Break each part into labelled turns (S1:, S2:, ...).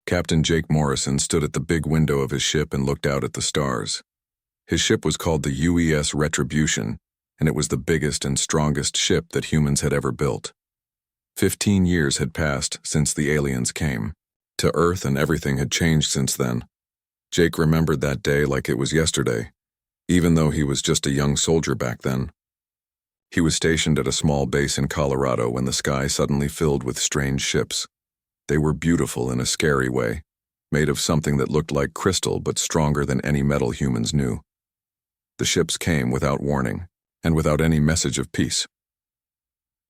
S1: Captain Jake Morrison stood at the big window of his ship and looked out at the stars. His ship was called the UES Retribution, and it was the biggest and strongest ship that humans had ever built. 15 years had passed since the aliens came to Earth, and everything had changed since then. Jake remembered that day like it was yesterday, even though he was just a young soldier back then. He was stationed at a small base in Colorado when the sky suddenly filled with strange ships. They were beautiful in a scary way, made of something that looked like crystal but stronger than any metal humans knew. The ships came without warning, and without any message of peace.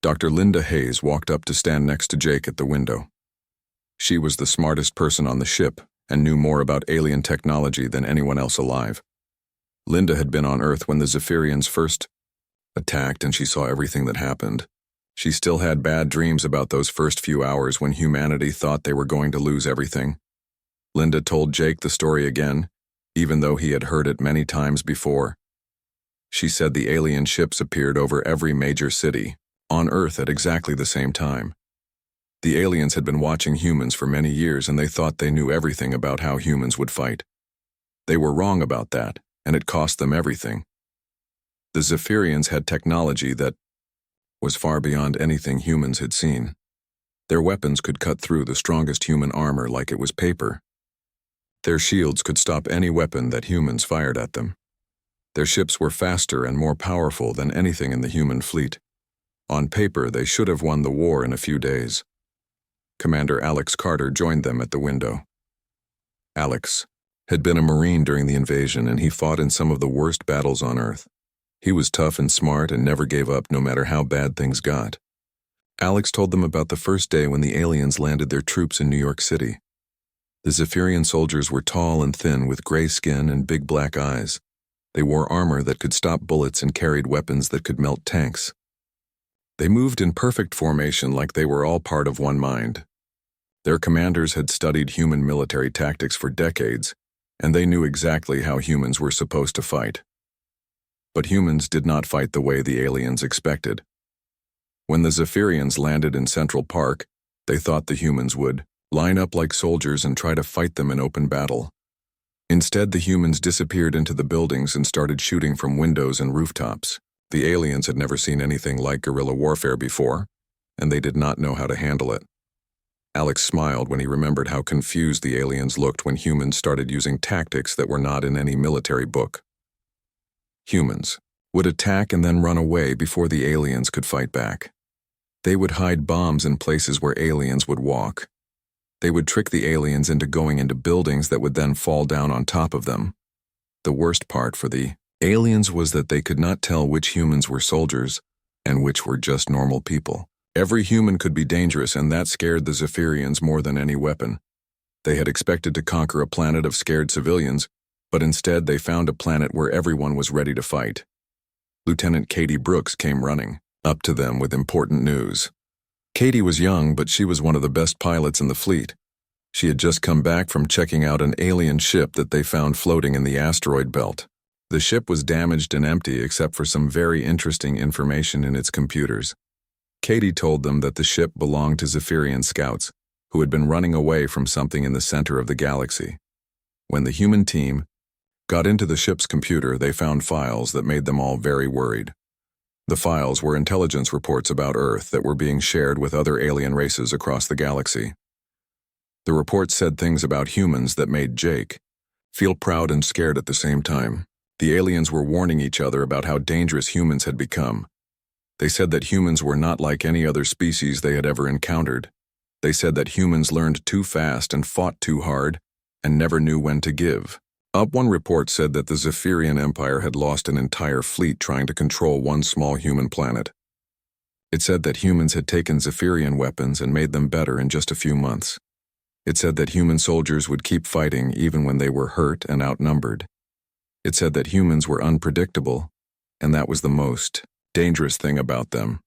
S1: Dr. Linda Hayes walked up to stand next to Jake at the window. She was the smartest person on the ship and knew more about alien technology than anyone else alive. Linda had been on Earth when the Zephyrians first attacked, and she saw everything that happened. She still had bad dreams about those first few hours when humanity thought they were going to lose everything. Linda told Jake the story again, even though he had heard it many times before. She said the alien ships appeared over every major city, on Earth at exactly the same time. The aliens had been watching humans for many years, and they thought they knew everything about how humans would fight. They were wrong about that, and it cost them everything. The Zephyrians had technology that was far beyond anything humans had seen. Their weapons could cut through the strongest human armor like it was paper. Their shields could stop any weapon that humans fired at them. Their ships were faster and more powerful than anything in the human fleet. On paper, they should have won the war in a few days. Commander Alex Carter joined them at the window. Alex had been a Marine during the invasion, and he fought in some of the worst battles on Earth. He was tough and smart and never gave up no matter how bad things got. Alex told them about the first day when the aliens landed their troops in New York City. The Zephyrian soldiers were tall and thin with gray skin and big black eyes. They wore armor that could stop bullets and carried weapons that could melt tanks. They moved in perfect formation like they were all part of one mind. Their commanders had studied human military tactics for decades, and they knew exactly how humans were supposed to fight. But humans did not fight the way the aliens expected. When the Zephyrians landed in Central Park, they thought the humans would line up like soldiers and try to fight them in open battle. Instead, the humans disappeared into the buildings and started shooting from windows and rooftops. The aliens had never seen anything like guerrilla warfare before, and they did not know how to handle it. Alex smiled when he remembered how confused the aliens looked when humans started using tactics that were not in any military book. Humans would attack and then run away before the aliens could fight back. They would hide bombs in places where aliens would walk. They would trick the aliens into going into buildings that would then fall down on top of them. The worst part for the aliens was that they could not tell which humans were soldiers and which were just normal people. Every human could be dangerous, and that scared the Zephyrians more than any weapon. They had expected to conquer a planet of scared civilians, but instead they found a planet where everyone was ready to fight. Lieutenant Katie Brooks came running up to them with important news. Katie was young, but she was one of the best pilots in the fleet. She had just come back from checking out an alien ship that they found floating in the asteroid belt. The ship was damaged and empty except for some very interesting information in its computers. Katie told them that the ship belonged to Zephyrian scouts who had been running away from something in the center of the galaxy. When the human team got into the ship's computer, they found files that made them all very worried. The files were intelligence reports about Earth that were being shared with other alien races across the galaxy. The reports said things about humans that made Jake feel proud and scared at the same time. The aliens were warning each other about how dangerous humans had become. They said that humans were not like any other species they had ever encountered. They said that humans learned too fast and fought too hard and never knew when to give up. One report said that the Zephyrian Empire had lost an entire fleet trying to control one small human planet. It said that humans had taken Zephyrian weapons and made them better in just a few months. It said that human soldiers would keep fighting even when they were hurt and outnumbered. It said that humans were unpredictable, and that was the most dangerous thing about them.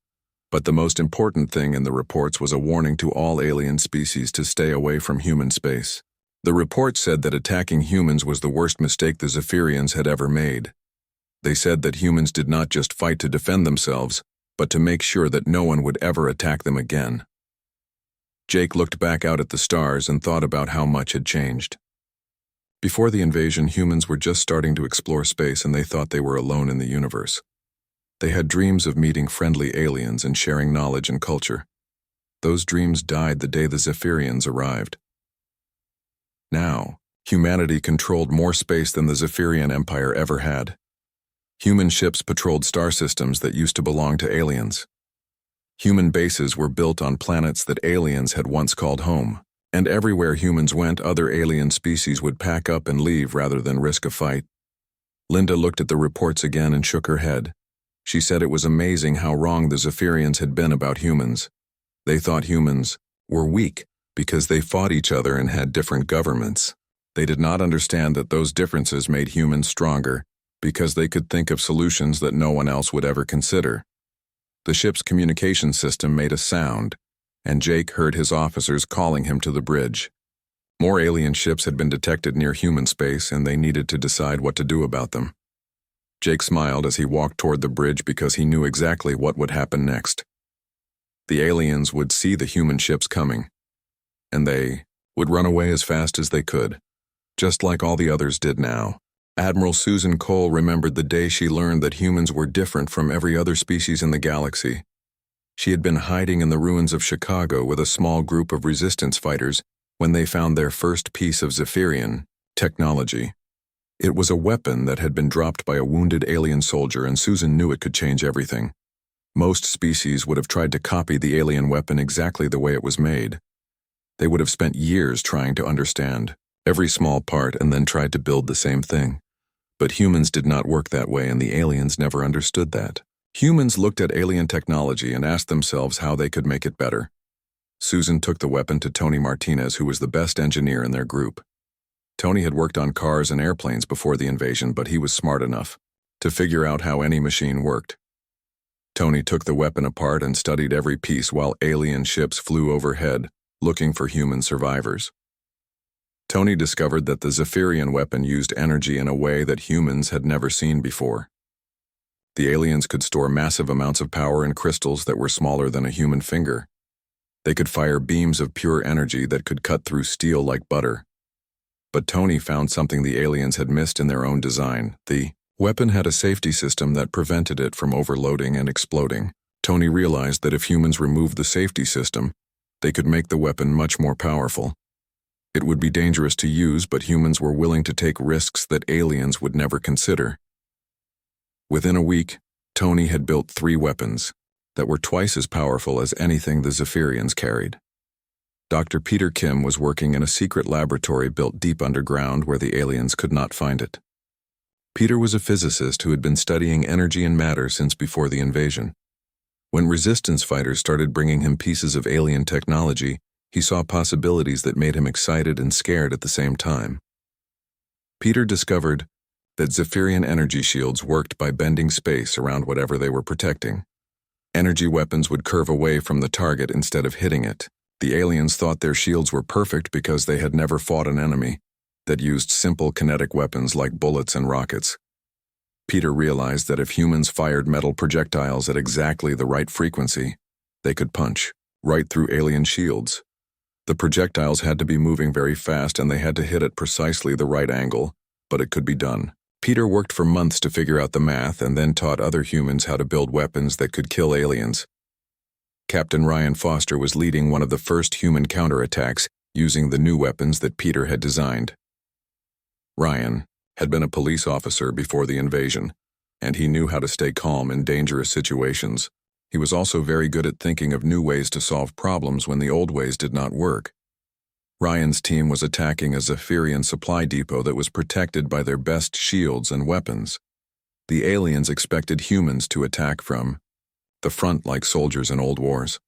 S1: But the most important thing in the reports was a warning to all alien species to stay away from human space. The report said that attacking humans was the worst mistake the Zephyrians had ever made. They said that humans did not just fight to defend themselves, but to make sure that no one would ever attack them again. Jake looked back out at the stars and thought about how much had changed. Before the invasion, humans were just starting to explore space and they thought they were alone in the universe. They had dreams of meeting friendly aliens and sharing knowledge and culture. Those dreams died the day the Zephyrians arrived. Now, humanity controlled more space than the Zephyrian Empire ever had. Human ships patrolled star systems that used to belong to aliens. Human bases were built on planets that aliens had once called home, and everywhere humans went, other alien species would pack up and leave rather than risk a fight. Linda looked at the reports again and shook her head. She said it was amazing how wrong the Zephyrians had been about humans. They thought humans were weak because they fought each other and had different governments. They did not understand that those differences made humans stronger because they could think of solutions that no one else would ever consider. The ship's communication system made a sound, and Jake heard his officers calling him to the bridge. More alien ships had been detected near human space, and they needed to decide what to do about them. Jake smiled as he walked toward the bridge because he knew exactly what would happen next. The aliens would see the human ships coming, and they would run away as fast as they could, just like all the others did now. Admiral Susan Cole remembered the day she learned that humans were different from every other species in the galaxy. She had been hiding in the ruins of Chicago with a small group of resistance fighters when they found their first piece of Zephyrian technology. It was a weapon that had been dropped by a wounded alien soldier, and Susan knew it could change everything. Most species would have tried to copy the alien weapon exactly the way it was made. They would have spent years trying to understand every small part and then tried to build the same thing. But humans did not work that way, and the aliens never understood that. Humans looked at alien technology and asked themselves how they could make it better. Susan took the weapon to Tony Martinez, who was the best engineer in their group. Tony had worked on cars and airplanes before the invasion, but he was smart enough to figure out how any machine worked. Tony took the weapon apart and studied every piece while alien ships flew overhead, looking for human survivors. Tony discovered that the Zephyrian weapon used energy in a way that humans had never seen before. The aliens could store massive amounts of power in crystals that were smaller than a human finger. They could fire beams of pure energy that could cut through steel like butter. But Tony found something the aliens had missed in their own design. The weapon had a safety system that prevented it from overloading and exploding. Tony realized that if humans removed the safety system, they could make the weapon much more powerful. It would be dangerous to use, but humans were willing to take risks that aliens would never consider. Within a week, Tony had built 3 weapons that were twice as powerful as anything the Zephyrians carried. Dr. Peter Kim was working in a secret laboratory built deep underground where the aliens could not find it. Peter was a physicist who had been studying energy and matter since before the invasion. When resistance fighters started bringing him pieces of alien technology, he saw possibilities that made him excited and scared at the same time. Peter discovered that Zephyrian energy shields worked by bending space around whatever they were protecting. Energy weapons would curve away from the target instead of hitting it. The aliens thought their shields were perfect because they had never fought an enemy that used simple kinetic weapons like bullets and rockets. Peter realized that if humans fired metal projectiles at exactly the right frequency, they could punch right through alien shields. The projectiles had to be moving very fast and they had to hit at precisely the right angle, but it could be done. Peter worked for months to figure out the math and then taught other humans how to build weapons that could kill aliens. Captain Ryan Foster was leading one of the first human counterattacks using the new weapons that Peter had designed. Ryan had been a police officer before the invasion, and he knew how to stay calm in dangerous situations. He was also very good at thinking of new ways to solve problems when the old ways did not work. Ryan's team was attacking a Zephyrian supply depot that was protected by their best shields and weapons. The aliens expected humans to attack from the front like soldiers in old wars.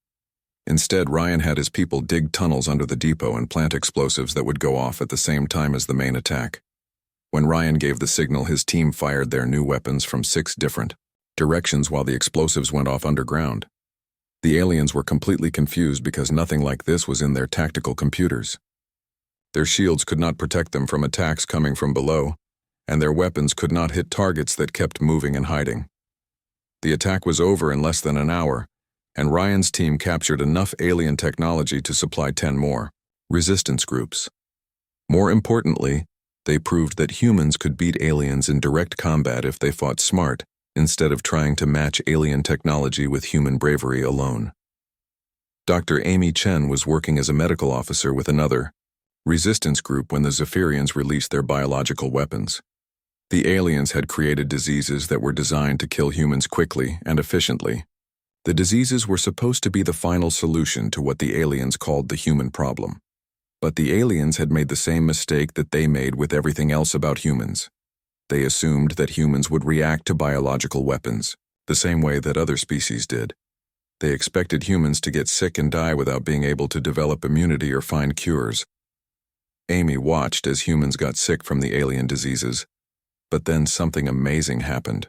S1: Instead, Ryan had his people dig tunnels under the depot and plant explosives that would go off at the same time as the main attack. When Ryan gave the signal, his team fired their new weapons from 6 different directions while the explosives went off underground. The aliens were completely confused because nothing like this was in their tactical computers. Their shields could not protect them from attacks coming from below, and their weapons could not hit targets that kept moving and hiding. The attack was over in less than an hour, and Ryan's team captured enough alien technology to supply 10 more resistance groups. More importantly, they proved that humans could beat aliens in direct combat if they fought smart, instead of trying to match alien technology with human bravery alone. Dr. Amy Chen was working as a medical officer with another resistance group when the Zephyrians released their biological weapons. The aliens had created diseases that were designed to kill humans quickly and efficiently. The diseases were supposed to be the final solution to what the aliens called the human problem. But the aliens had made the same mistake that they made with everything else about humans. They assumed that humans would react to biological weapons, the same way that other species did. They expected humans to get sick and die without being able to develop immunity or find cures. Amy watched as humans got sick from the alien diseases, but then something amazing happened.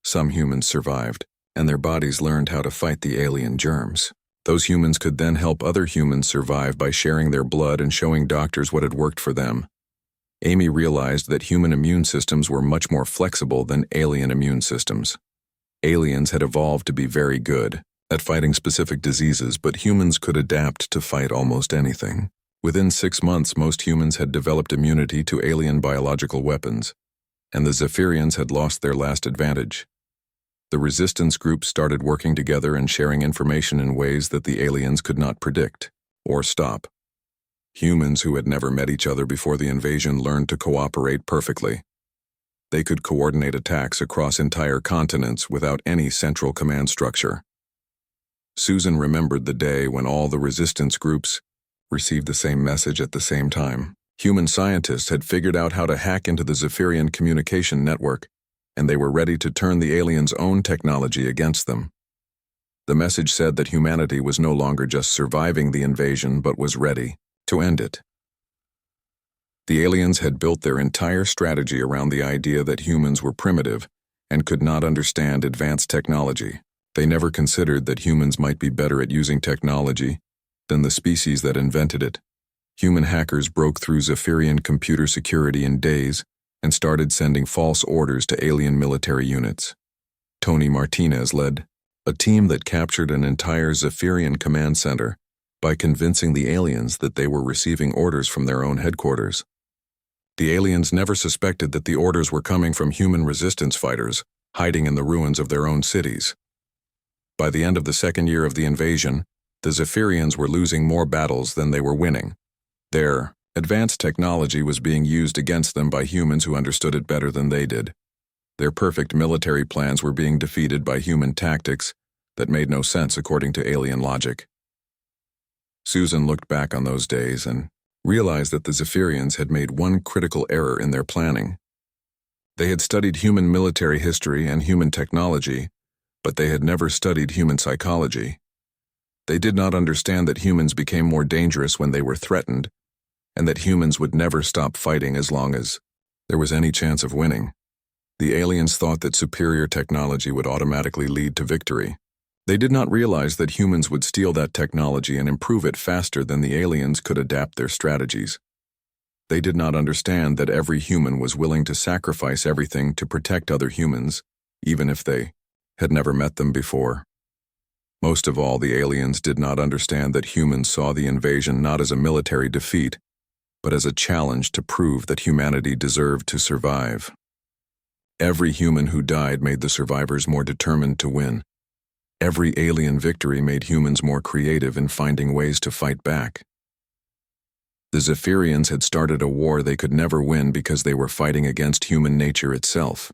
S1: Some humans survived, and their bodies learned how to fight the alien germs. Those humans could then help other humans survive by sharing their blood and showing doctors what had worked for them. Amy realized that human immune systems were much more flexible than alien immune systems. Aliens had evolved to be very good at fighting specific diseases, but humans could adapt to fight almost anything. Within 6 months, most humans had developed immunity to alien biological weapons, and the Zephyrians had lost their last advantage. The resistance groups started working together and sharing information in ways that the aliens could not predict or stop. Humans who had never met each other before the invasion learned to cooperate perfectly. They could coordinate attacks across entire continents without any central command structure. Susan remembered the day when all the resistance groups received the same message at the same time. Human scientists had figured out how to hack into the Zephyrian communication network, and they were ready to turn the aliens' own technology against them. The message said that humanity was no longer just surviving the invasion but was ready to end it. The aliens had built their entire strategy around the idea that humans were primitive and could not understand advanced technology. They never considered that humans might be better at using technology than the species that invented it. Human hackers broke through Zephyrian computer security in days and started sending false orders to alien military units. Tony Martinez led a team that captured an entire Zephyrian command center by convincing the aliens that they were receiving orders from their own headquarters. The aliens never suspected that the orders were coming from human resistance fighters hiding in the ruins of their own cities. By the end of the second year of the invasion, the Zephyrians were losing more battles than they were winning. Their advanced technology was being used against them by humans who understood it better than they did. Their perfect military plans were being defeated by human tactics that made no sense according to alien logic. Susan looked back on those days and realized that the Zephyrians had made one critical error in their planning. They had studied human military history and human technology, but they had never studied human psychology. They did not understand that humans became more dangerous when they were threatened, and that humans would never stop fighting as long as there was any chance of winning. The aliens thought that superior technology would automatically lead to victory. They did not realize that humans would steal that technology and improve it faster than the aliens could adapt their strategies. They did not understand that every human was willing to sacrifice everything to protect other humans, even if they had never met them before. Most of all, the aliens did not understand that humans saw the invasion not as a military defeat, but as a challenge to prove that humanity deserved to survive. Every human who died made the survivors more determined to win. Every alien victory made humans more creative in finding ways to fight back. The Zephyrians had started a war they could never win because they were fighting against human nature itself.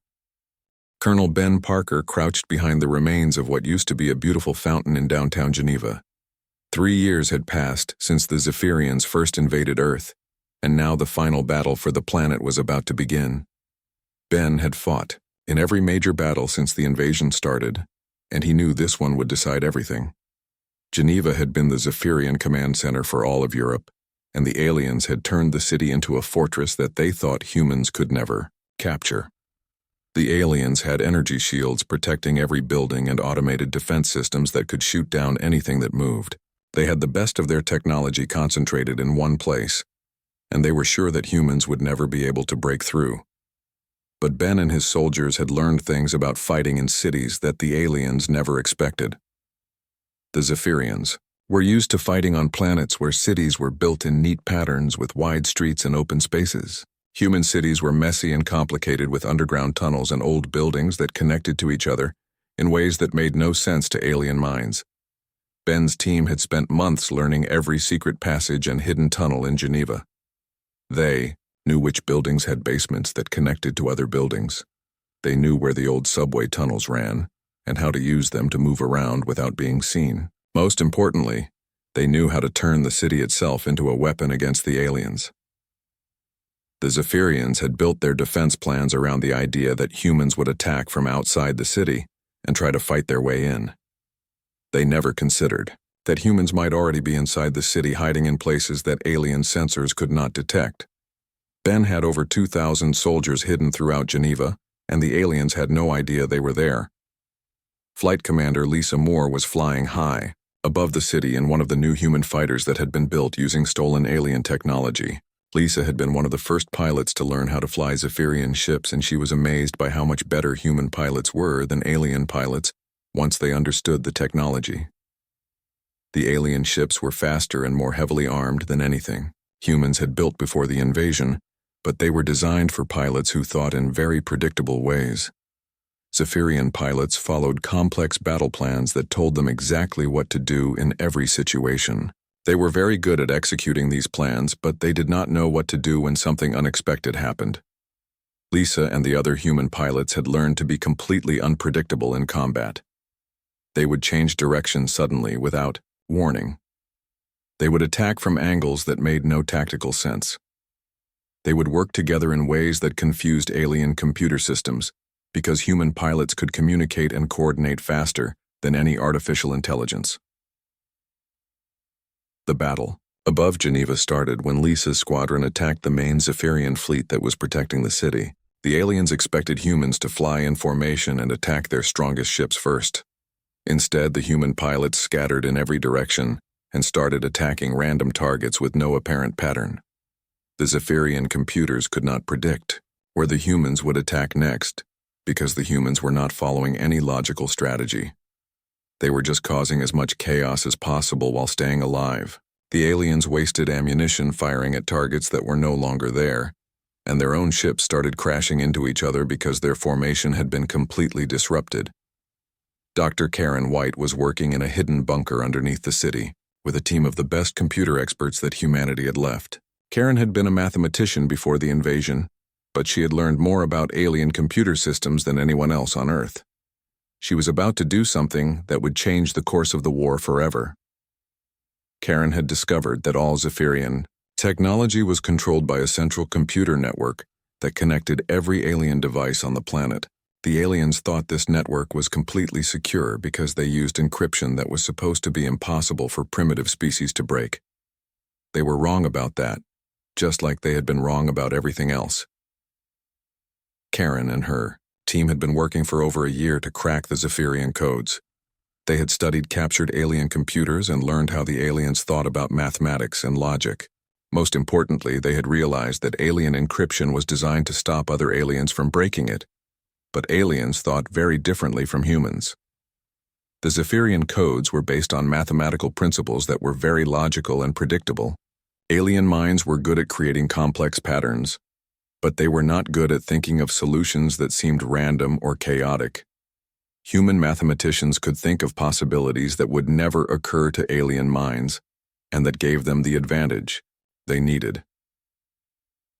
S1: Colonel Ben Parker crouched behind the remains of what used to be a beautiful fountain in downtown Geneva. 3 years had passed since the Zephyrians first invaded Earth, and now the final battle for the planet was about to begin. Ben had fought in every major battle since the invasion started, and he knew this one would decide everything. Geneva had been the Zephyrian command center for all of Europe, and the aliens had turned the city into a fortress that they thought humans could never capture. The aliens had energy shields protecting every building and automated defense systems that could shoot down anything that moved. They had the best of their technology concentrated in one place, and they were sure that humans would never be able to break through. But Ben and his soldiers had learned things about fighting in cities that the aliens never expected. The Zephyrians were used to fighting on planets where cities were built in neat patterns with wide streets and open spaces. Human cities were messy and complicated with underground tunnels and old buildings that connected to each other in ways that made no sense to alien minds. Ben's team had spent months learning every secret passage and hidden tunnel in Geneva. They knew which buildings had basements that connected to other buildings. They knew where the old subway tunnels ran and how to use them to move around without being seen. Most importantly, they knew how to turn the city itself into a weapon against the aliens. The Zephyrians had built their defense plans around the idea that humans would attack from outside the city and try to fight their way in. They never considered that humans might already be inside the city hiding in places that alien sensors could not detect. Ben had over 2,000 soldiers hidden throughout Geneva, and the aliens had no idea they were there. Flight Commander Lisa Moore was flying high, above the city in one of the new human fighters that had been built using stolen alien technology. Lisa had been one of the first pilots to learn how to fly Zephyrian ships, and she was amazed by how much better human pilots were than alien pilots once they understood the technology. The alien ships were faster and more heavily armed than anything humans had built before the invasion, but they were designed for pilots who thought in very predictable ways. Zephyrian pilots followed complex battle plans that told them exactly what to do in every situation. They were very good at executing these plans, but they did not know what to do when something unexpected happened. Lisa and the other human pilots had learned to be completely unpredictable in combat. They would change direction suddenly without warning. They would attack from angles that made no tactical sense. They would work together in ways that confused alien computer systems, because human pilots could communicate and coordinate faster than any artificial intelligence. The battle above Geneva started when Lisa's squadron attacked the main Zephyrian fleet that was protecting the city. The aliens expected humans to fly in formation and attack their strongest ships first. Instead, the human pilots scattered in every direction and started attacking random targets with no apparent pattern. The Zephyrian computers could not predict where the humans would attack next, because the humans were not following any logical strategy. They were just causing as much chaos as possible while staying alive. The aliens wasted ammunition firing at targets that were no longer there, and their own ships started crashing into each other because their formation had been completely disrupted. Dr. Karen White was working in a hidden bunker underneath the city, with a team of the best computer experts that humanity had left. Karen had been a mathematician before the invasion, but she had learned more about alien computer systems than anyone else on Earth. She was about to do something that would change the course of the war forever. Karen had discovered that all Zephyrian technology was controlled by a central computer network that connected every alien device on the planet. The aliens thought this network was completely secure because they used encryption that was supposed to be impossible for primitive species to break. They were wrong about that, just like they had been wrong about everything else. Karen and her team had been working for over a year to crack the Zephyrian codes. They had studied captured alien computers and learned how the aliens thought about mathematics and logic. Most importantly, they had realized that alien encryption was designed to stop other aliens from breaking it. But aliens thought very differently from humans. The Zephyrian codes were based on mathematical principles that were very logical and predictable. Alien minds were good at creating complex patterns, but they were not good at thinking of solutions that seemed random or chaotic. Human mathematicians could think of possibilities that would never occur to alien minds, and that gave them the advantage they needed.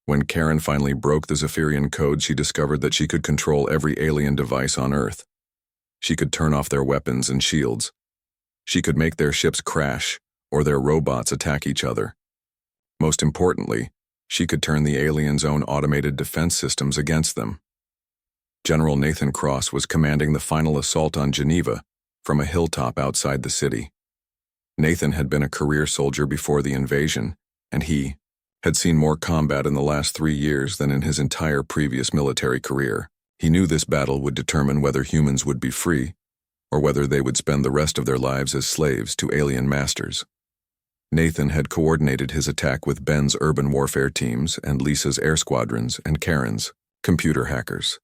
S1: When Karen finally broke the Zephyrian code, she discovered that she could control every alien device on Earth. She could turn off their weapons and shields. She could make their ships crash or their robots attack each other. Most importantly, she could turn the aliens' own automated defense systems against them. General Nathan Cross was commanding the final assault on Geneva from a hilltop outside the city. Nathan had been a career soldier before the invasion, and he had seen more combat in the last 3 years than in his entire previous military career. He knew this battle would determine whether humans would be free, or whether they would spend the rest of their lives as slaves to alien masters. Nathan had coordinated his attack with Ben's urban warfare teams and Lisa's air squadrons and Karen's computer hackers.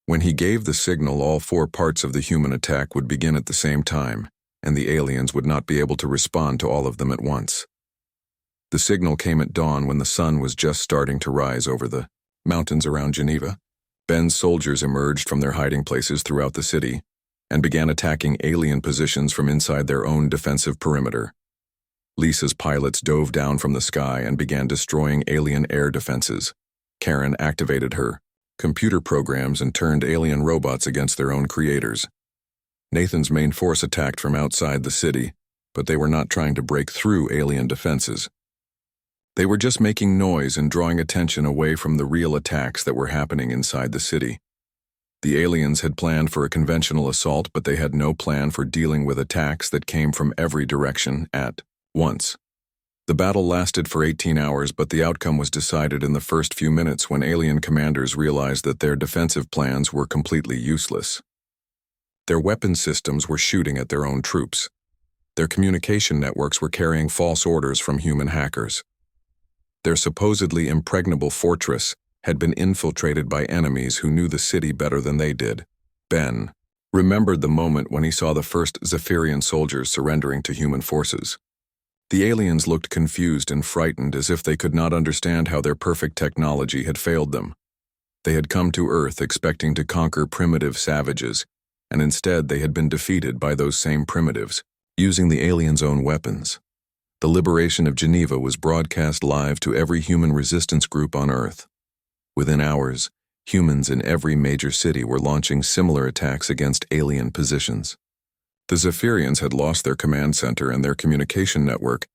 S1: When he gave the signal, all 4 parts of the human attack would begin at the same time, and the aliens would not be able to respond to all of them at once. The signal came at dawn when the sun was just starting to rise over the mountains around Geneva. Ben's soldiers emerged from their hiding places throughout the city and began attacking alien positions from inside their own defensive perimeter. Lisa's pilots dove down from the sky and began destroying alien air defenses. Karen activated her computer programs and turned alien robots against their own creators. Nathan's main force attacked from outside the city, but they were not trying to break through alien defenses. They were just making noise and drawing attention away from the real attacks that were happening inside the city. The aliens had planned for a conventional assault, but they had no plan for dealing with attacks that came from every direction at once. The battle lasted for 18 hours, but the outcome was decided in the first few minutes when alien commanders realized that their defensive plans were completely useless. Their weapon systems were shooting at their own troops. Their communication networks were carrying false orders from human hackers. Their supposedly impregnable fortress had been infiltrated by enemies who knew the city better than they did. Ben remembered the moment when he saw the first Zephyrian soldiers surrendering to human forces. The aliens looked confused and frightened, as if they could not understand how their perfect technology had failed them. They had come to Earth expecting to conquer primitive savages, and instead they had been defeated by those same primitives, using the aliens' own weapons. The liberation of Geneva was broadcast live to every human resistance group on Earth. Within hours, humans in every major city were launching similar attacks against alien positions. The Zephyrians had lost their command center and their communication network,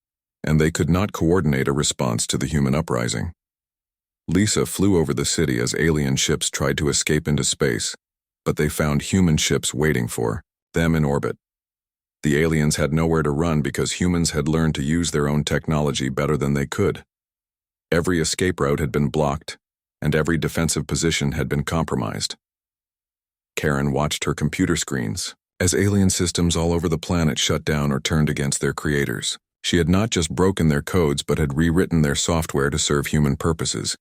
S1: and they could not coordinate a response to the human uprising. Lisa flew over the city as alien ships tried to escape into space, but they found human ships waiting for them in orbit. The aliens had nowhere to run because humans had learned to use their own technology better than they could. Every escape route had been blocked, and every defensive position had been compromised. Karen watched her computer screens as alien systems all over the planet shut down or turned against their creators. She had not just broken their codes but had rewritten their software to serve human purposes.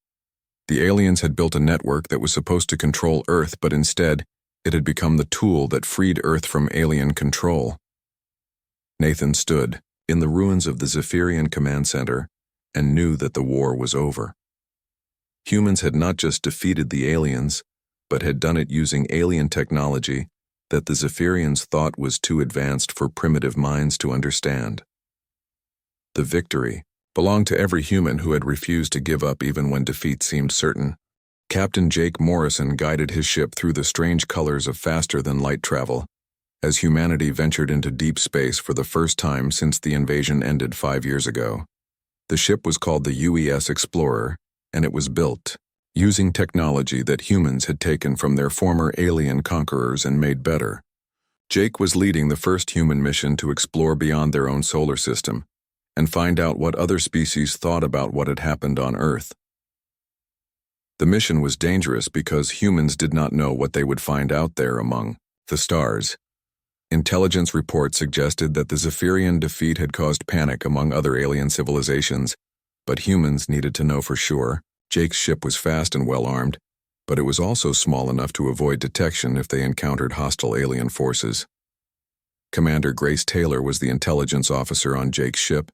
S1: The aliens had built a network that was supposed to control Earth, but instead, it had become the tool that freed Earth from alien control. Nathan stood in the ruins of the Zephyrian command center and knew that the war was over. Humans had not just defeated the aliens, but had done it using alien technology that the Zephyrians thought was too advanced for primitive minds to understand. The victory belonged to every human who had refused to give up even when defeat seemed certain. Captain Jake Morrison guided his ship through the strange colors of faster-than-light travel, as humanity ventured into deep space for the first time since the invasion ended 5 years ago. The ship was called the UES Explorer, and it was built using technology that humans had taken from their former alien conquerors and made better. Jake was leading the first human mission to explore beyond their own solar system and find out what other species thought about what had happened on Earth. The mission was dangerous because humans did not know what they would find out there among the stars. Intelligence reports suggested that the Zephyrian defeat had caused panic among other alien civilizations, but humans needed to know for sure. Jake's ship was fast and well-armed, but it was also small enough to avoid detection if they encountered hostile alien forces. Commander Grace Taylor was the intelligence officer on Jake's ship,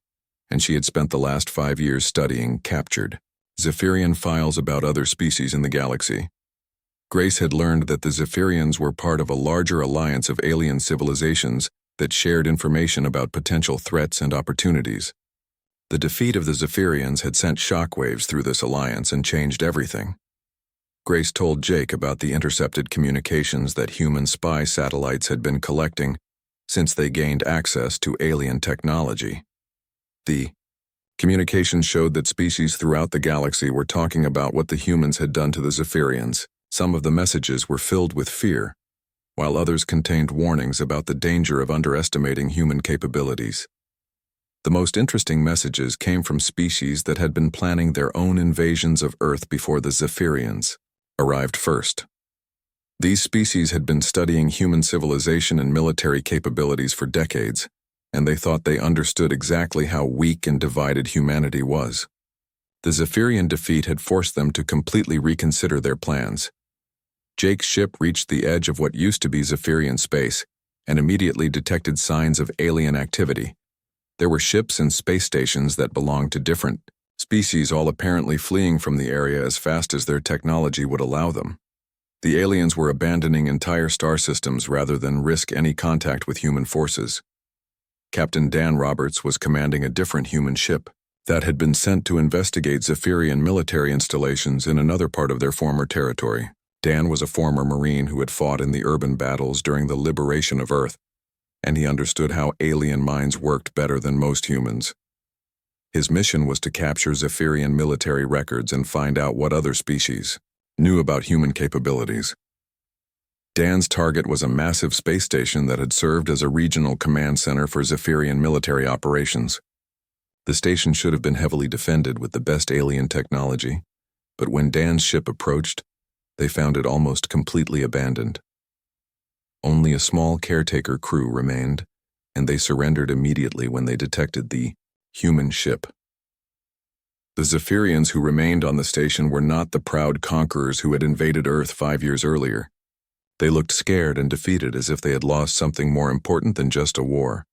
S1: and she had spent the last 5 years studying captured Zephyrian files about other species in the galaxy. Grace had learned that the Zephyrians were part of a larger alliance of alien civilizations that shared information about potential threats and opportunities. The defeat of the Zephyrians had sent shockwaves through this alliance and changed everything. Grace told Jake about the intercepted communications that human spy satellites had been collecting since they gained access to alien technology. The communications showed that species throughout the galaxy were talking about what the humans had done to the Zephyrians. Some of the messages were filled with fear, while others contained warnings about the danger of underestimating human capabilities. The most interesting messages came from species that had been planning their own invasions of Earth before the Zephyrians arrived first. These species had been studying human civilization and military capabilities for decades, and they thought they understood exactly how weak and divided humanity was. The Zephyrian defeat had forced them to completely reconsider their plans. Jake's ship reached the edge of what used to be Zephyrian space, and immediately detected signs of alien activity. There were ships and space stations that belonged to different species, all apparently fleeing from the area as fast as their technology would allow them. The aliens were abandoning entire star systems rather than risk any contact with human forces. Captain Dan Roberts was commanding a different human ship that had been sent to investigate Zephyrian military installations in another part of their former territory. Dan was a former Marine who had fought in the urban battles during the liberation of Earth, and he understood how alien minds worked better than most humans. His mission was to capture Zephyrian military records and find out what other species knew about human capabilities. Dan's target was a massive space station that had served as a regional command center for Zephyrian military operations. The station should have been heavily defended with the best alien technology, but when Dan's ship approached, they found it almost completely abandoned. Only a small caretaker crew remained, and they surrendered immediately when they detected the human ship. The Zephyrians who remained on the station were not the proud conquerors who had invaded Earth 5 years earlier. They looked scared and defeated, as if they had lost something more important than just a war.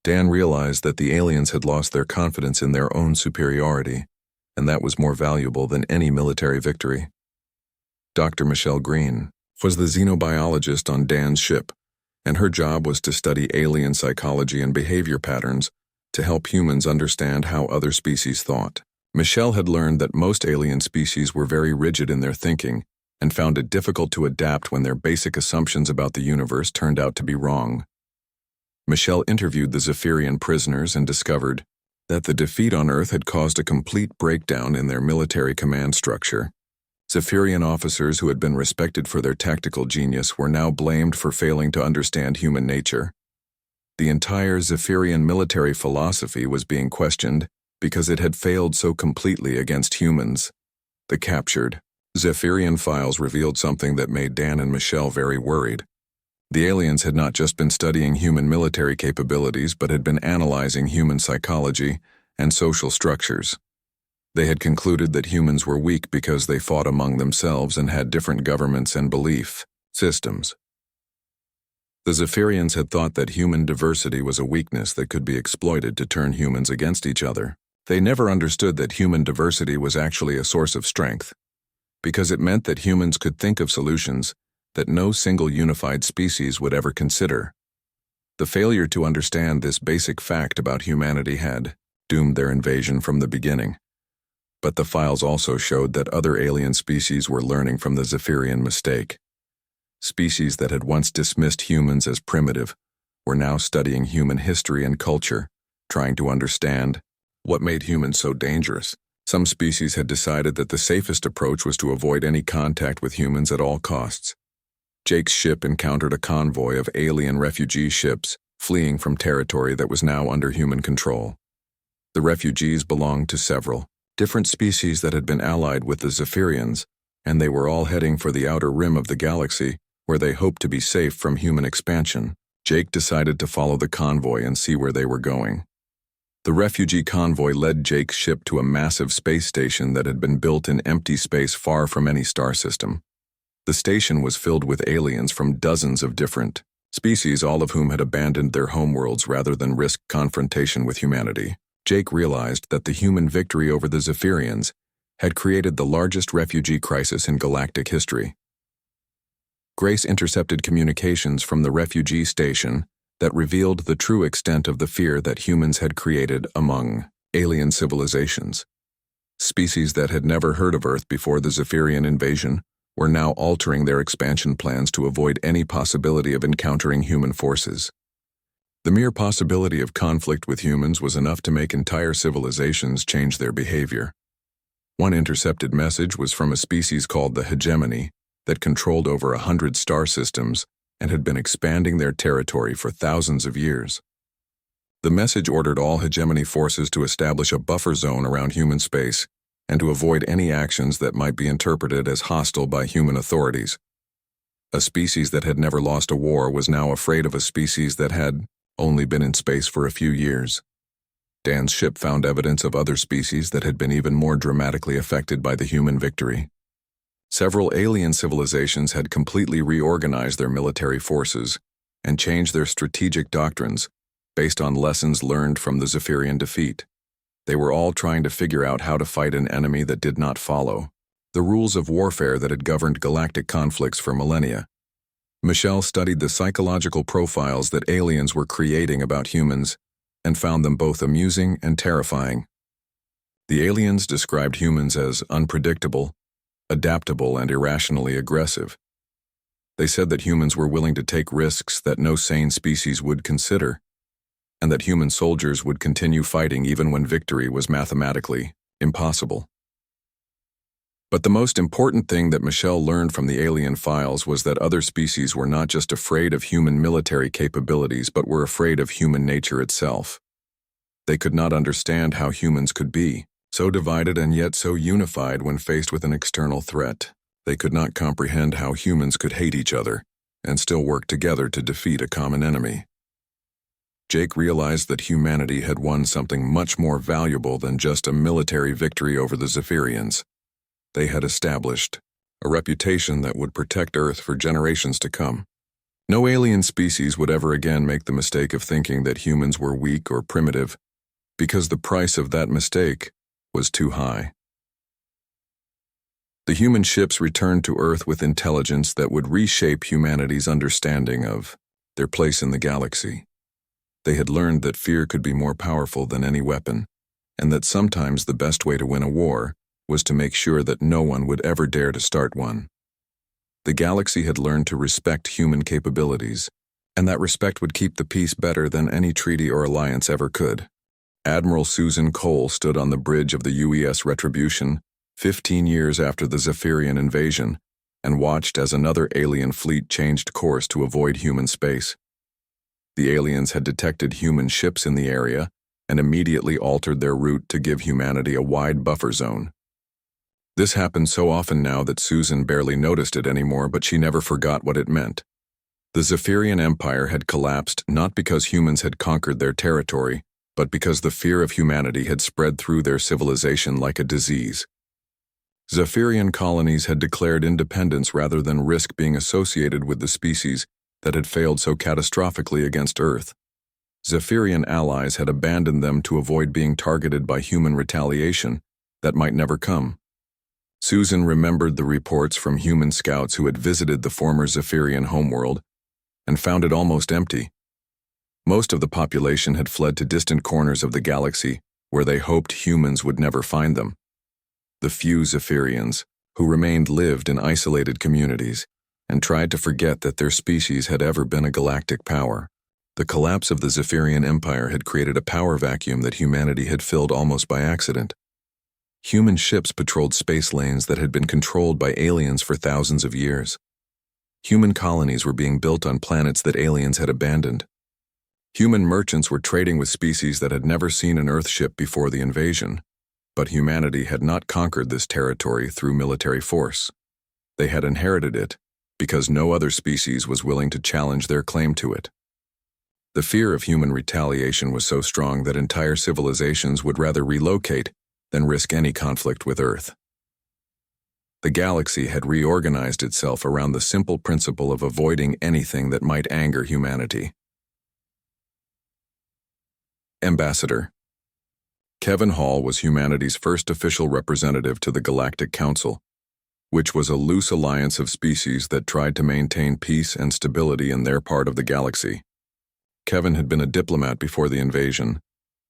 S1: Dan realized that the aliens had lost their confidence in their own superiority, and that was more valuable than any military victory. Dr. Michelle Green was the xenobiologist on Dan's ship, and her job was to study alien psychology and behavior patterns to help humans understand how other species thought. Michelle had learned that most alien species were very rigid in their thinking and found it difficult to adapt when their basic assumptions about the universe turned out to be wrong. Michelle interviewed the Zephyrian prisoners and discovered that the defeat on Earth had caused a complete breakdown in their military command structure. Zephyrian officers who had been respected for their tactical genius were now blamed for failing to understand human nature. The entire Zephyrian military philosophy was being questioned because it had failed so completely against humans. The captured Zephyrian files revealed something that made Dan and Michelle very worried. The aliens had not just been studying human military capabilities, but had been analyzing human psychology and social structures. They had concluded that humans were weak because they fought among themselves and had different governments and belief systems. The Zephyrians had thought that human diversity was a weakness that could be exploited to turn humans against each other. They never understood that human diversity was actually a source of strength, because it meant that humans could think of solutions that no single unified species would ever consider. The failure to understand this basic fact about humanity had doomed their invasion from the beginning. But the files also showed that other alien species were learning from the Zephyrian mistake. Species that had once dismissed humans as primitive were now studying human history and culture, trying to understand what made humans so dangerous. Some species had decided that the safest approach was to avoid any contact with humans at all costs. Jake's ship encountered a convoy of alien refugee ships fleeing from territory that was now under human control. The refugees belonged to several different species that had been allied with the Zephyrians, and they were all heading for the outer rim of the galaxy, where they hoped to be safe from human expansion. Jake decided to follow the convoy and see where they were going. The refugee convoy led Jake's ship to a massive space station that had been built in empty space far from any star system. The station was filled with aliens from dozens of different species, all of whom had abandoned their homeworlds rather than risk confrontation with humanity. Jake realized that the human victory over the Zephyrians had created the largest refugee crisis in galactic history. Grace intercepted communications from the refugee station that revealed the true extent of the fear that humans had created among alien civilizations. Species that had never heard of Earth before the Zephyrian invasion were now altering their expansion plans to avoid any possibility of encountering human forces. The mere possibility of conflict with humans was enough to make entire civilizations change their behavior. One intercepted message was from a species called the Hegemony that controlled over 100 star systems and had been expanding their territory for thousands of years. The message ordered all hegemony forces to establish a buffer zone around human space and to avoid any actions that might be interpreted as hostile by human authorities. A species that had never lost a war was now afraid of a species that had only been in space for a few years. Dan's ship found evidence of other species that had been even more dramatically affected by the human victory. Several alien civilizations had completely reorganized their military forces, and change their strategic doctrines based on lessons learned from the Zephyrian defeat. They were all trying to figure out how to fight an enemy that did not follow the rules of warfare that had governed galactic conflicts for millennia. Michelle studied the psychological profiles that aliens were creating about humans and found them both amusing and terrifying. The aliens described humans as unpredictable, adaptable, and irrationally aggressive. They said that humans were willing to take risks that no sane species would consider, and that human soldiers would continue fighting even when victory was mathematically impossible. But the most important thing that Michelle learned from the alien files was that other species were not just afraid of human military capabilities, but were afraid of human nature itself. They could not understand how humans could be so divided and yet so unified when faced with an external threat. They could not comprehend how humans could hate each other and still work together to defeat a common enemy. Jake realized that humanity had won something much more valuable than just a military victory over the Zephyrians. They had established a reputation that would protect Earth for generations to come. No alien species would ever again make the mistake of thinking that humans were weak or primitive, because the price of that mistake was too high. The human ships returned to Earth with intelligence that would reshape humanity's understanding of their place in the galaxy. They had learned that fear could be more powerful than any weapon, and that sometimes the best way to win a war was to make sure that no one would ever dare to start one. The galaxy had learned to respect human capabilities, and that respect would keep the peace better than any treaty or alliance ever could. Admiral Susan Cole stood on the bridge of the UES Retribution 15 years after the Zephyrian invasion and watched as another alien fleet changed course to avoid human space. The aliens had detected human ships in the area and immediately altered their route to give humanity a wide buffer zone. This happened so often now that Susan barely noticed it anymore, but she never forgot what it meant. The Zephyrian Empire had collapsed not because humans had conquered their territory, but because the fear of humanity had spread through their civilization like a disease. Zephyrian colonies had declared independence rather than risk being associated with the species that had failed so catastrophically against Earth. Zephyrian allies had abandoned them to avoid being targeted by human retaliation that might never come. Susan remembered the reports from human scouts who had visited the former Zephyrian homeworld and found it almost empty. Most of the population had fled to distant corners of the galaxy where they hoped humans would never find them. The few Zephyrians who remained lived in isolated communities and tried to forget that their species had ever been a galactic power. The collapse of the Zephyrian Empire had created a power vacuum that humanity had filled almost by accident. Human ships patrolled space lanes that had been controlled by aliens for thousands of years. Human colonies were being built on planets that aliens had abandoned. Human merchants were trading with species that had never seen an Earth ship before the invasion, but humanity had not conquered this territory through military force. They had inherited it because no other species was willing to challenge their claim to it. The fear of human retaliation was so strong that entire civilizations would rather relocate than risk any conflict with Earth. The galaxy had reorganized itself around the simple principle of avoiding anything that might anger humanity. Ambassador. Kevin Hall was humanity's first official representative to the Galactic Council, which was a loose alliance of species that tried to maintain peace and stability in their part of the galaxy. Kevin had been a diplomat before the invasion,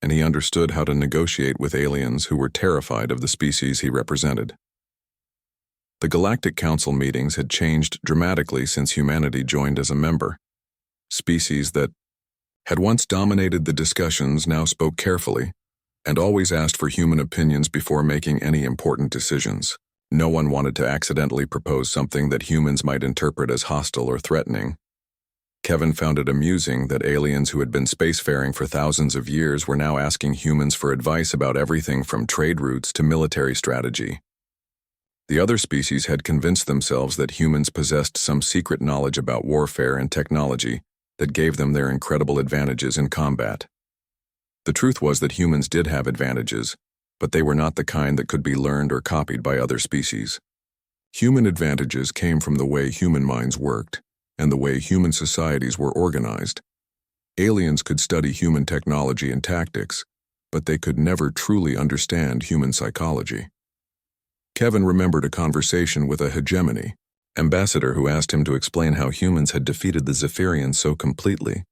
S1: and he understood how to negotiate with aliens who were terrified of the species he represented. The Galactic Council meetings had changed dramatically since humanity joined as a member. Species that had once dominated the discussions now spoke carefully and always asked for human opinions before making any important decisions. No one wanted to accidentally propose something that humans might interpret as hostile or threatening. Kevin found it amusing that aliens who had been spacefaring for thousands of years were now asking humans for advice about everything from trade routes to military strategy. The other species had convinced themselves that humans possessed some secret knowledge about warfare and technology that gave them their incredible advantages in combat. The truth was that humans did have advantages, but they were not the kind that could be learned or copied by other species. Human advantages came from the way human minds worked, and the way human societies were organized. Aliens could study human technology and tactics, but they could never truly understand human psychology. Kevin remembered a conversation with a hegemony ambassador who asked him to explain how humans had defeated the Zephyrians so completely.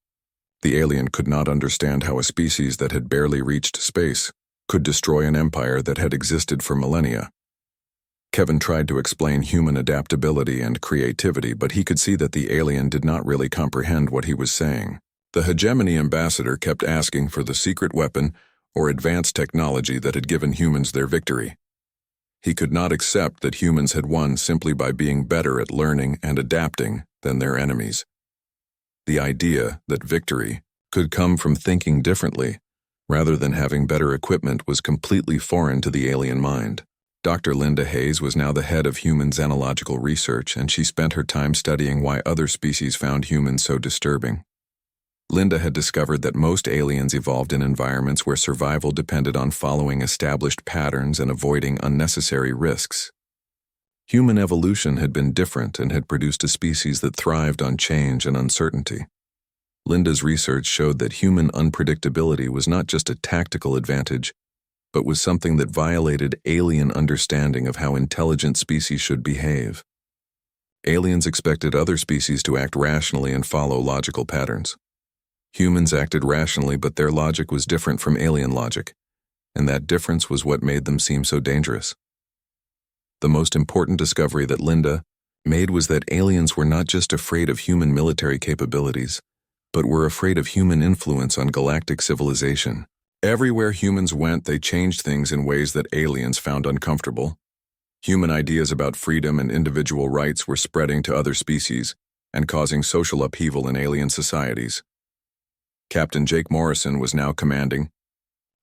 S1: The alien could not understand how a species that had barely reached space could destroy an empire that had existed for millennia. Kevin tried to explain human adaptability and creativity, but he could see that the alien did not really comprehend what he was saying. The hegemony ambassador kept asking for the secret weapon or advanced technology that had given humans their victory. He could not accept that humans had won simply by being better at learning and adapting than their enemies. The idea that victory could come from thinking differently rather than having better equipment was completely foreign to the alien mind. Dr. Linda Hayes was now the head of human xenological research, and she spent her time studying why other species found humans so disturbing. Linda had discovered that most aliens evolved in environments where survival depended on following established patterns and avoiding unnecessary risks. Human evolution had been different and had produced a species that thrived on change and uncertainty. Linda's research showed that human unpredictability was not just a tactical advantage, but was something that violated alien understanding of how intelligent species should behave. Aliens expected other species to act rationally and follow logical patterns. Humans acted rationally, but their logic was different from alien logic, and that difference was what made them seem so dangerous. The most important discovery that Linda made was that aliens were not just afraid of human military capabilities, but were afraid of human influence on galactic civilization. Everywhere humans went, they changed things in ways that aliens found uncomfortable. Human ideas about freedom and individual rights were spreading to other species and causing social upheaval in alien societies. Captain Jake Morrison was now commanding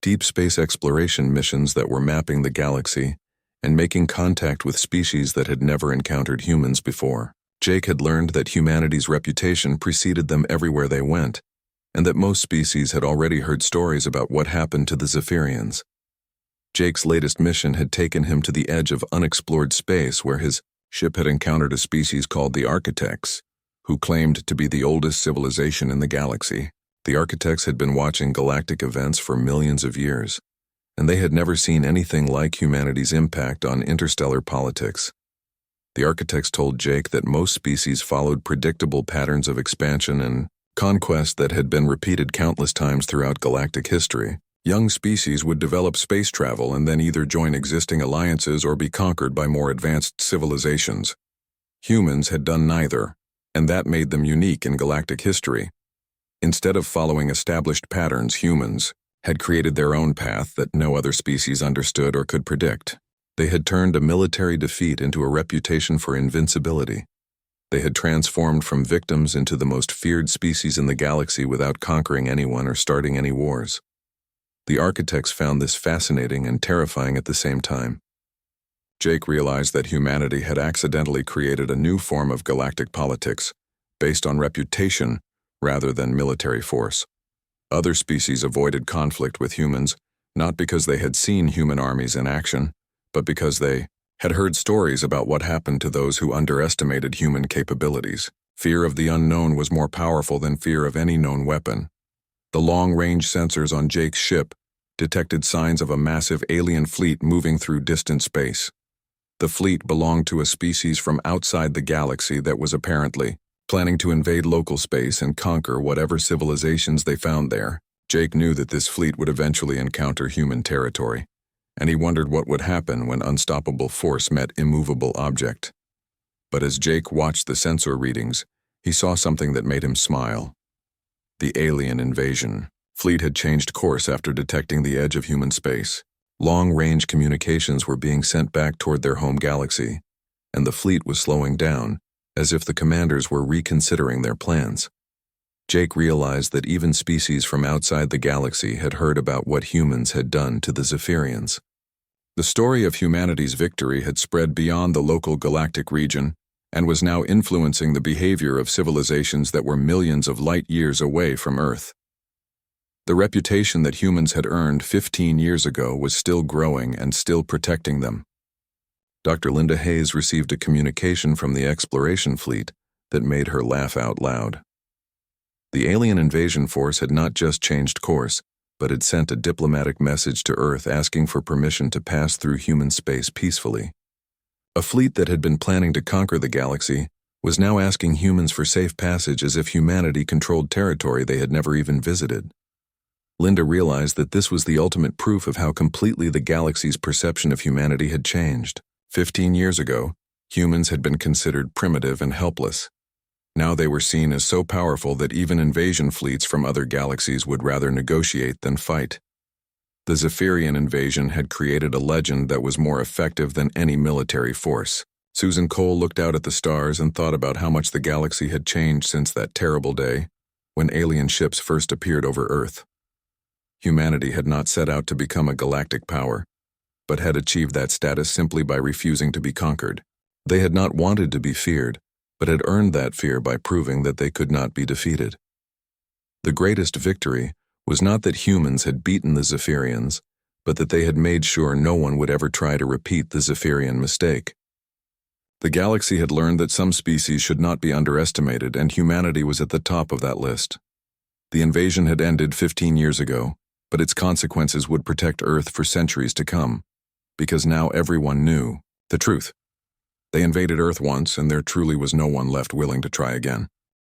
S1: deep space exploration missions that were mapping the galaxy and making contact with species that had never encountered humans before. Jake had learned that humanity's reputation preceded them everywhere they went, and that most species had already heard stories about what happened to the Zephyrians. Jake's latest mission had taken him to the edge of unexplored space, where his ship had encountered a species called the Architects, who claimed to be the oldest civilization in the galaxy. The Architects had been watching galactic events for millions of years, and they had never seen anything like humanity's impact on interstellar politics. The Architects told Jake that most species followed predictable patterns of expansion and conquest that had been repeated countless times throughout galactic history. Young species would develop space travel and then either join existing alliances or be conquered by more advanced civilizations. Humans had done neither, and that made them unique in galactic history. Instead of following established patterns, humans had created their own path that no other species understood or could predict. They had turned a military defeat into a reputation for invincibility. They had transformed from victims into the most feared species in the galaxy without conquering anyone or starting any wars. The Architects found this fascinating and terrifying at the same time. Jake realized that humanity had accidentally created a new form of galactic politics, based on reputation rather than military force. Other species avoided conflict with humans, not because they had seen human armies in action, but because they had heard stories about what happened to those who underestimated human capabilities. Fear of the unknown was more powerful than fear of any known weapon. The long-range sensors on Jake's ship detected signs of a massive alien fleet moving through distant space. The fleet belonged to a species from outside the galaxy that was apparently planning to invade local space and conquer whatever civilizations they found there. Jake knew that this fleet would eventually encounter human territory, and he wondered what would happen when unstoppable force met immovable object. But as Jake watched the sensor readings, he saw something that made him smile. The alien invasion fleet had changed course after detecting the edge of human space. Long-range communications were being sent back toward their home galaxy, and the fleet was slowing down, as if the commanders were reconsidering their plans. Jake realized that even species from outside the galaxy had heard about what humans had done to the Zephyrians. The story of humanity's victory had spread beyond the local galactic region and was now influencing the behavior of civilizations that were millions of light years away from Earth. The reputation that humans had earned 15 years ago was still growing and still protecting them. Dr. Linda Hayes received a communication from the exploration fleet that made her laugh out loud. The alien invasion force had not just changed course, but had sent a diplomatic message to Earth asking for permission to pass through human space peacefully. A fleet that had been planning to conquer the galaxy was now asking humans for safe passage as if humanity controlled territory they had never even visited. Linda realized that this was the ultimate proof of how completely the galaxy's perception of humanity had changed. 15 years ago, humans had been considered primitive and helpless. Now they were seen as so powerful that even invasion fleets from other galaxies would rather negotiate than fight. The Zephyrian invasion had created a legend that was more effective than any military force. Susan Cole looked out at the stars and thought about how much the galaxy had changed since that terrible day, when alien ships first appeared over Earth. Humanity had not set out to become a galactic power, but had achieved that status simply by refusing to be conquered. They had not wanted to be feared, but had earned that fear by proving that they could not be defeated. The greatest victory was not that humans had beaten the Zephyrians, but that they had made sure no one would ever try to repeat the Zephyrian mistake. The galaxy had learned that some species should not be underestimated, and humanity was at the top of that list. The invasion had ended 15 years ago, but its consequences would protect Earth for centuries to come, because now everyone knew the truth. They invaded Earth once, and there truly was no one left willing to try again.